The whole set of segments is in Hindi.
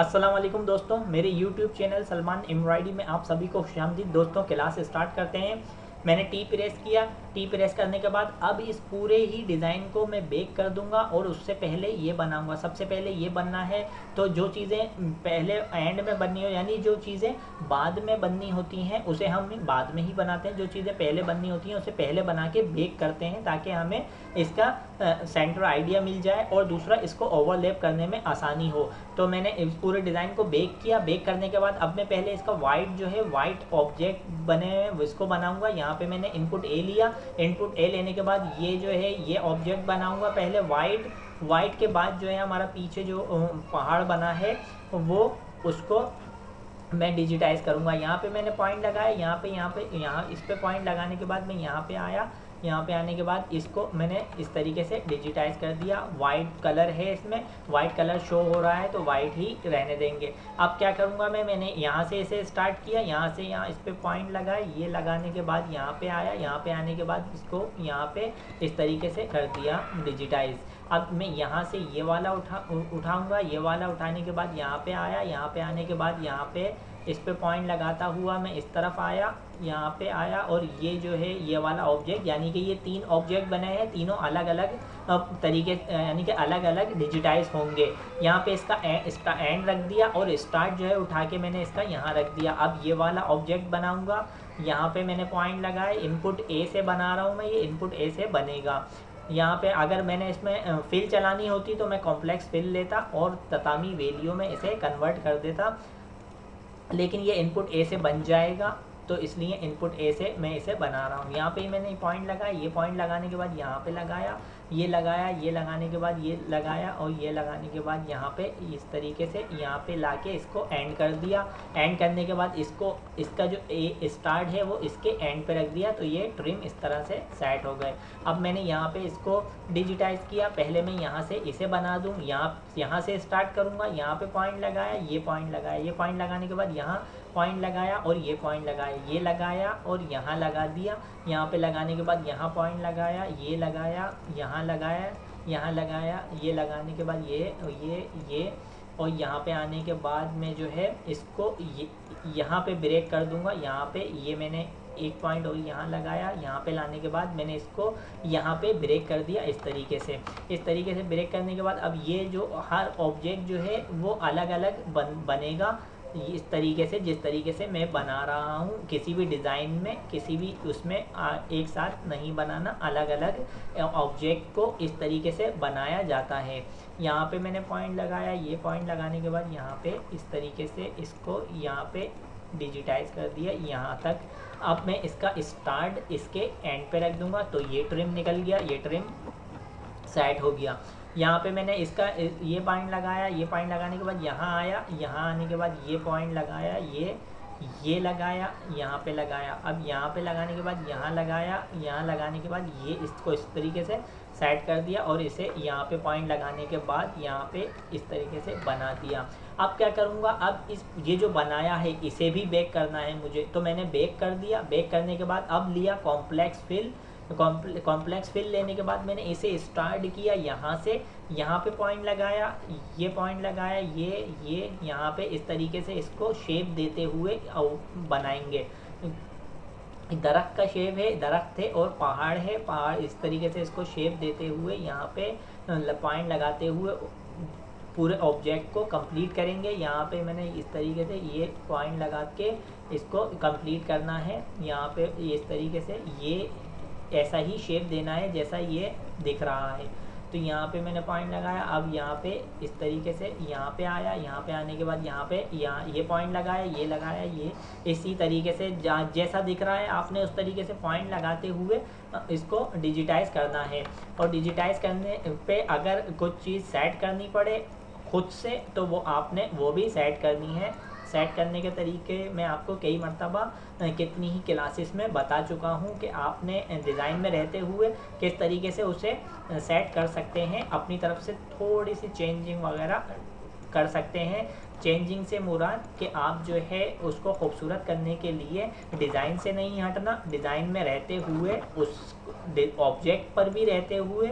अस्सलाम वालेकुम दोस्तों, मेरे YouTube चैनल सलमान एम्ब्रॉयडरी में आप सभी को खुशामदीद। दोस्तों क्लास स्टार्ट करते हैं। मैंने टी प्रेस किया। टी प्रेस करने के बाद अब इस पूरे ही डिज़ाइन को मैं बेक कर दूंगा और उससे पहले ये बनाऊंगा। सबसे पहले ये बनना है, तो जो चीज़ें पहले एंड में बननी हो यानी जो चीज़ें बाद में बननी होती हैं उसे हम बाद में ही बनाते हैं, जो चीज़ें पहले बननी होती हैं उसे पहले बना के बेक करते हैं ताकि हमें इसका सेंटर आइडिया मिल जाए और दूसरा इसको ओवरलैप करने में आसानी हो। तो मैंने इस पूरे डिज़ाइन को बेक किया। बेक करने के बाद अब मैं पहले इसका वाइट जो है वाइट ऑब्जेक्ट बने हुए इसको बनाऊंगा। यहाँ पे मैंने इनपुट ए लिया। इनपुट ए लेने के बाद ये जो है ये ऑब्जेक्ट बनाऊंगा पहले वाइट के बाद जो है हमारा पीछे जो पहाड़ बना है वो उसको मैं डिजिटाइज करूँगा। यहाँ पे मैंने पॉइंट लगाया, यहाँ इस पे पॉइंट लगाने के बाद मैं यहाँ पे आया। यहाँ पे आने के बाद इसको मैंने इस तरीके से डिजिटाइज कर दिया। वाइट कलर है, इसमें वाइट कलर शो हो रहा है तो वाइट ही रहने देंगे। अब क्या करूँगा मैंने यहाँ से इसे स्टार्ट किया, यहाँ से यहाँ इस पे पॉइंट लगाया। ये लगाने के बाद यहाँ पे आया, यहाँ पे आने के बाद इसको यहाँ पे इस तरीके से कर दिया डिजिटाइज। अब मैं यहाँ से ये वाला उठाऊँगा। ये वाला उठाने के बाद यहाँ पे आया, यहाँ पे आने के बाद यहाँ पे इस पे पॉइंट लगाता हुआ मैं इस तरफ आया, यहाँ पे आया और ये जो है ये वाला ऑब्जेक्ट यानी कि ये तीन ऑब्जेक्ट बने हैं, तीनों अलग अलग तरीके यानी कि अलग अलग डिजिटाइज होंगे। यहाँ पे इसका एंड रख दिया और स्टार्ट जो है उठा के मैंने इसका यहाँ रख दिया। अब ये वाला ऑब्जेक्ट बनाऊँगा। यहाँ पे मैंने पॉइंट लगाए, इनपुट ए से बना रहा हूँ मैं, ये इनपुट ए से बनेगा। यहाँ पे अगर मैंने इसमें फिल चलानी होती तो मैं कॉम्प्लेक्स फिल लेता और ततामी वैल्यू में इसे कन्वर्ट कर देता, लेकिन ये इनपुट ए से बन जाएगा तो इसलिए इनपुट ए से मैं इसे बना रहा हूँ। यहाँ पे मैंने पॉइंट लगाया, ये पॉइंट लगाने के बाद यहाँ पे लगाया, ये लगाया, ये लगाने के बाद ये लगाया और ये लगाने के बाद यहाँ पे इस तरीके से यहाँ पे लाके इसको एंड कर दिया। एंड करने के बाद इसका जो ए स्टार्ट है वो इसके एंड पे रख दिया तो ये ट्रिम इस तरह से सेट हो गए। अब मैंने यहाँ पे इसको डिजिटाइज किया। पहले मैं यहाँ से इसे बना दूँ, यहाँ से स्टार्ट करूँगा। यहाँ पे पॉइंट लगाया, ये पॉइंट लगाया, ये पॉइंट लगाने के बाद यहाँ पॉइंट लगाया और ये पॉइंट लगाया, ये लगाया और यहाँ लगा दिया। यहाँ पे लगाने के बाद यहाँ पॉइंट लगाया, ये लगाया, यहाँ लगाया, यहाँ लगाया, ये लगाने के बाद ये और यहाँ पे आने के बाद मैं जो है इसको यहाँ पे ब्रेक कर दूंगा। यहाँ पे ये मैंने एक पॉइंट और यहाँ लगाया, यहाँ पे लाने के बाद मैंने इसको यहाँ पे ब्रेक कर दिया इस तरीके से ब्रेक करने के बाद अब ये जो हर ऑब्जेक्ट जो है वो अलग अलग बनेगा इस तरीके से जिस तरीके से मैं बना रहा हूँ। किसी भी डिज़ाइन में किसी भी उसमें एक साथ नहीं बनाना, अलग अलग ऑब्जेक्ट को इस तरीके से बनाया जाता है। यहाँ पे मैंने पॉइंट लगाया, ये पॉइंट लगाने के बाद यहाँ पे इस तरीके से इसको यहाँ पे डिजिटाइज कर दिया यहाँ तक। अब मैं इसका स्टार्ट इसके एंड पे रख दूँगा तो ये ट्रिम निकल गया, ये ट्रिम सेट हो गया। यहाँ पे मैंने इसका ये पॉइंट लगाया, ये पॉइंट लगाने के बाद यहाँ आया, यहाँ आने के बाद ये पॉइंट लगाया, ये लगाया, यहाँ पे लगाया। अब यहाँ पे लगाने के बाद यहाँ लगाया, यहाँ लगाने के बाद ये इसको इस तरीके से सेट कर दिया और इसे यहाँ पे पॉइंट लगाने के बाद यहाँ पे इस तरीके से बना दिया। अब क्या करूँगा, अब ये जो बनाया है इसे भी बेक करना है मुझे, तो मैंने बेक कर दिया। बेक करने के बाद अब लिया कॉम्प्लेक्स फिल लेने के बाद मैंने इसे स्टार्ट किया यहाँ से, यहाँ पे पॉइंट लगाया, ये पॉइंट लगाया, ये यहाँ पे इस तरीके से इसको शेप देते हुए बनाएंगे। दरख्त का शेप है, दरख्त है और पहाड़ है, पहाड़ इस तरीके से इसको शेप देते हुए यहाँ पे पॉइंट लगाते हुए पूरे ऑब्जेक्ट को कंप्लीट करेंगे। यहाँ पे मैंने इस तरीके से ये पॉइंट लगा के इसको कंप्लीट करना है। यहाँ पे इस तरीके से ये ऐसा ही शेप देना है जैसा ये दिख रहा है। तो यहाँ पे मैंने पॉइंट लगाया। अब यहाँ पे इस तरीके से यहाँ पे आया, यहाँ पे आने के बाद यहाँ ये पॉइंट लगाया, ये लगाया, ये इसी तरीके से जैसा दिख रहा है आपने उस तरीके से पॉइंट लगाते हुए इसको डिजिटाइज करना है। और डिजिटाइज करने पे अगर कुछ चीज़ सेट करनी पड़े खुद से तो वो आपने वो भी सेट करनी है। सेट करने के तरीके मैं आपको कई मरतबा कितनी ही क्लासेस में बता चुका हूँ कि आपने डिज़ाइन में रहते हुए किस तरीके से उसे सेट कर सकते हैं। अपनी तरफ से थोड़ी सी चेंजिंग वगैरह कर सकते हैं। चेंजिंग से मुराद कि आप जो है उसको खूबसूरत करने के लिए डिज़ाइन से नहीं हटना, डिज़ाइन में रहते हुए उस ऑब्जेक्ट पर भी रहते हुए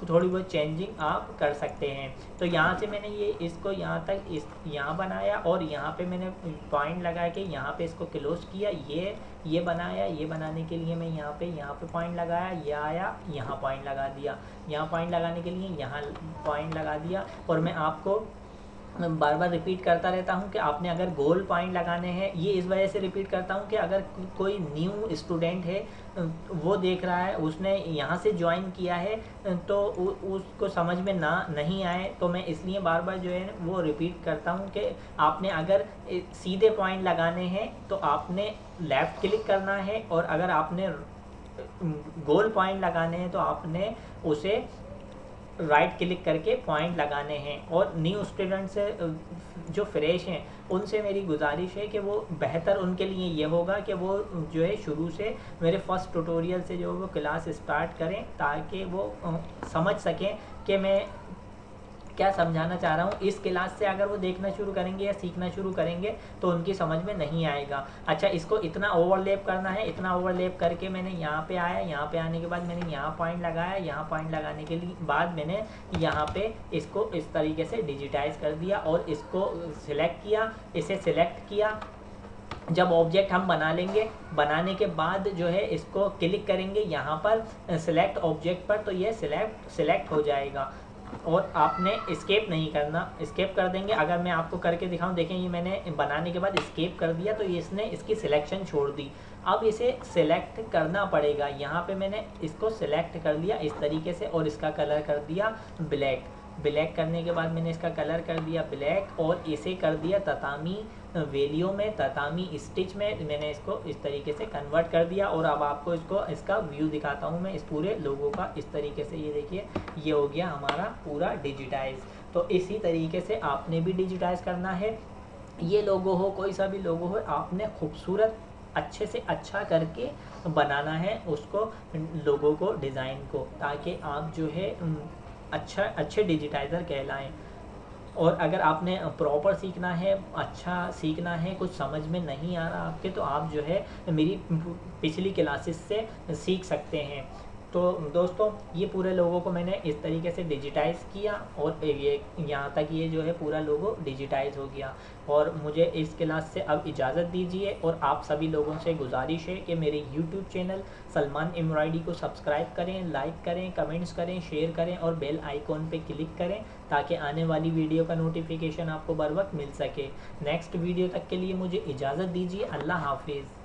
थोड़ी बहुत चेंजिंग आप कर सकते हैं। तो यहाँ से मैंने ये इसको यहाँ तक यहाँ बनाया और यहाँ पे मैंने पॉइंट लगा के यहाँ पे इसको क्लोज किया, ये बनाया। ये बनाने के लिए मैं यहाँ पे पॉइंट लगाया, ये आया, यहाँ पॉइंट लगा दिया, यहाँ पॉइंट लगाने के लिए यहाँ पॉइंट लगा दिया। और मैं आपको बार बार रिपीट करता रहता हूँ कि आपने अगर गोल पॉइंट लगाने हैं, ये इस वजह से रिपीट करता हूँ कि अगर कोई न्यू स्टूडेंट है वो देख रहा है, उसने यहाँ से ज्वाइन किया है, तो उसको समझ में नहीं आए, तो मैं इसलिए बार बार जो है वो रिपीट करता हूँ कि आपने अगर सीधे पॉइंट लगाने हैं तो आपने लेफ़्ट क्लिक करना है, और अगर आपने गोल पॉइंट लगाने हैं तो आपने उसे राइट क्लिक करके पॉइंट लगाने हैं। और न्यू स्टूडेंट से जो फ्रेश हैं उनसे मेरी गुजारिश है कि वो बेहतर उनके लिए ये होगा कि वो जो है शुरू से मेरे फर्स्ट ट्यूटोरियल से जो वो क्लास स्टार्ट करें, ताकि वो समझ सकें कि मैं क्या समझाना चाह रहा हूँ। इस क्लास से अगर वो देखना शुरू करेंगे या सीखना शुरू करेंगे तो उनकी समझ में नहीं आएगा। अच्छा, इसको इतना ओवरलैप करना है, इतना ओवरलैप करके मैंने यहाँ पे आया, यहाँ पे आने के बाद मैंने यहाँ पॉइंट लगाया, यहाँ पॉइंट लगाने के बाद मैंने यहाँ पे इसको इस तरीके से डिजिटाइज कर दिया और इसको सिलेक्ट किया, इसे सिलेक्ट किया। जब ऑब्जेक्ट हम बना लेंगे, बनाने के बाद जो है इसको क्लिक करेंगे यहाँ पर सिलेक्ट ऑब्जेक्ट पर, तो ये सिलेक्ट हो जाएगा और आपने एस्केप नहीं करना। एस्केप कर देंगे, अगर मैं आपको करके दिखाऊं, देखें ये मैंने बनाने के बाद एस्केप कर दिया तो ये इसने इसकी सिलेक्शन छोड़ दी। अब इसे सिलेक्ट करना पड़ेगा, यहाँ पे मैंने इसको सिलेक्ट कर लिया इस तरीके से और इसका कलर कर दिया ब्लैक करने के बाद मैंने इसका कलर कर दिया ब्लैक और इसे कर दिया ततामी वैल्यू में, ततामी स्टिच में मैंने इसको इस तरीके से कन्वर्ट कर दिया। और अब आपको इसका व्यू दिखाता हूँ मैं इस पूरे लोगो का। इस तरीके से ये देखिए, ये हो गया हमारा पूरा डिजिटाइज। तो इसी तरीके से आपने भी डिजिटाइज करना है। ये लोगो हो, कोई सा भी लोगो हो, आपने खूबसूरत अच्छे से अच्छा करके बनाना है उसको, लोगो को, डिज़ाइन को, ताकि आप जो है अच्छे डिजिटाइज़र कहलाएं। और अगर आपने प्रॉपर सीखना है, अच्छा सीखना है, कुछ समझ में नहीं आ रहा आपके, तो आप जो है मेरी पिछली क्लासेस से सीख सकते हैं। तो दोस्तों, ये पूरे लोगों को मैंने इस तरीके से डिजिटाइज़ किया और ये यहाँ तक ये जो है पूरा लोगो डिजिटाइज़ हो गया। और मुझे इस क्लास से अब इजाज़त दीजिए और आप सभी लोगों से गुजारिश है कि मेरे यूट्यूब चैनल सलमान एम्ब्रॉयडरी को सब्सक्राइब करें, लाइक करें, कमेंट्स करें, शेयर करें और बेल आइकॉन पे क्लिक करें ताकि आने वाली वीडियो का नोटिफिकेशन आपको बर वक्त मिल सके। नेक्स्ट वीडियो तक के लिए मुझे इजाज़त दीजिए। अल्लाह हाफिज़।